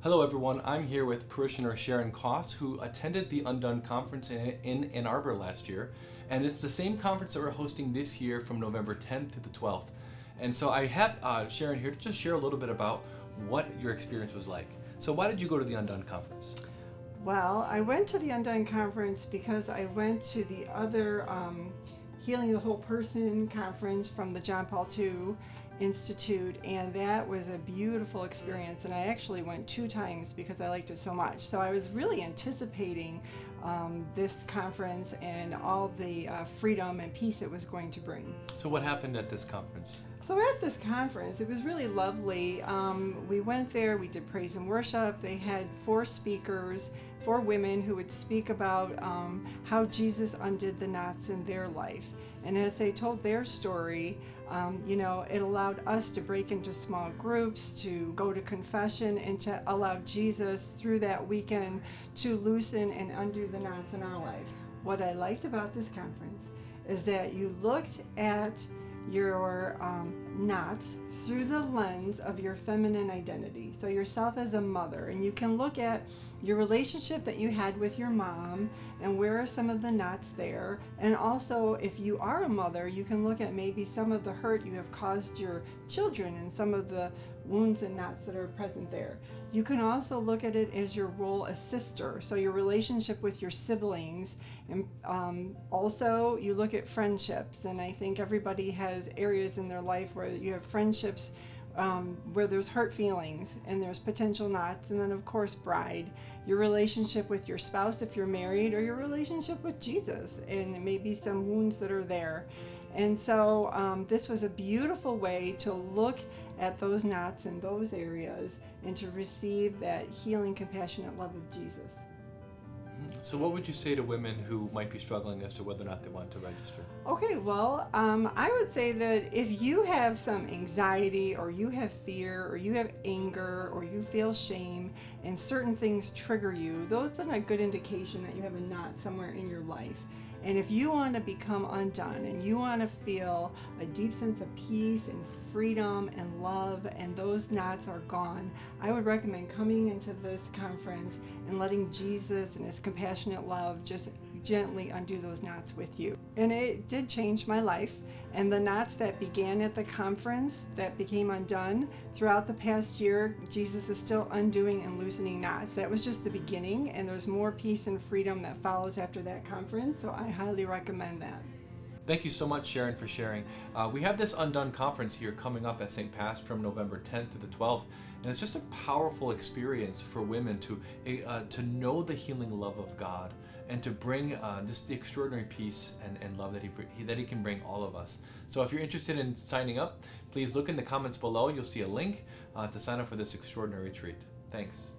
Hello everyone, I'm here with parishioner Sharon Koffs, who attended the Undone conference in Ann Arbor last year, and it's the same conference that we're hosting this year from November 10th to the 12th. And so I have Sharon here to just share a little bit about what your experience was like. So why did you go to the Undone conference? Well, I went to the Undone conference because I went to the other Healing the Whole Person conference from the John Paul II Institute, and that was a beautiful experience, and I actually went 2 times because I liked it so much. So I was really anticipating this conference and all the freedom and peace it was going to bring. So what happened at this conference? So at this conference, it was really lovely. We went there, we did praise and worship. They had 4 speakers, 4 women who would speak about how Jesus undid the knots in their life. And as they told their story, it allowed us to break into small groups, to go to confession, and to allow Jesus through that weekend to loosen and undo the knots in our life. What I liked about this conference is that you looked at your knots through the lens of your feminine identity. So yourself as a mother, and you can look at your relationship that you had with your mom and where are some of the knots there. And also, if you are a mother, you can look at maybe some of the hurt you have caused your children and some of the wounds and knots that are present there. You can also look at it as your role as sister, so your relationship with your siblings, and also you look at friendships, and I think everybody has areas in their life where you have friendships where there's hurt feelings and there's potential knots, and then of course bride, your relationship with your spouse if you're married, or your relationship with Jesus, and maybe some wounds that are there. And so this was a beautiful way to look at those knots in those areas and to receive that healing, compassionate love of Jesus. So what would you say to women who might be struggling as to whether or not they want to register? Okay, well, I would say that if you have some anxiety, or you have fear, or you have anger, or you feel shame, and certain things trigger you, those are a good indication that you have a knot somewhere in your life. And if you want to become undone and you want to feel a deep sense of peace and freedom and love, and those knots are gone, I would recommend coming into this conference and letting Jesus and his compassionate love just gently undo those knots with you. And it did change my life, and the knots that began at the conference that became undone throughout the past year, Jesus is still undoing and loosening knots. That was just the beginning, and there's more peace and freedom that follows after that conference, so I highly recommend that. Thank you so much, Sharon, for sharing. We have this Undone conference here coming up at St. Past from November 10th to the 12th, and it's just a powerful experience for women to know the healing love of God and to bring just the extraordinary peace and love that he can bring all of us. So if you're interested in signing up, please look in the comments below. You'll see a link to sign up for this extraordinary treat. Thanks.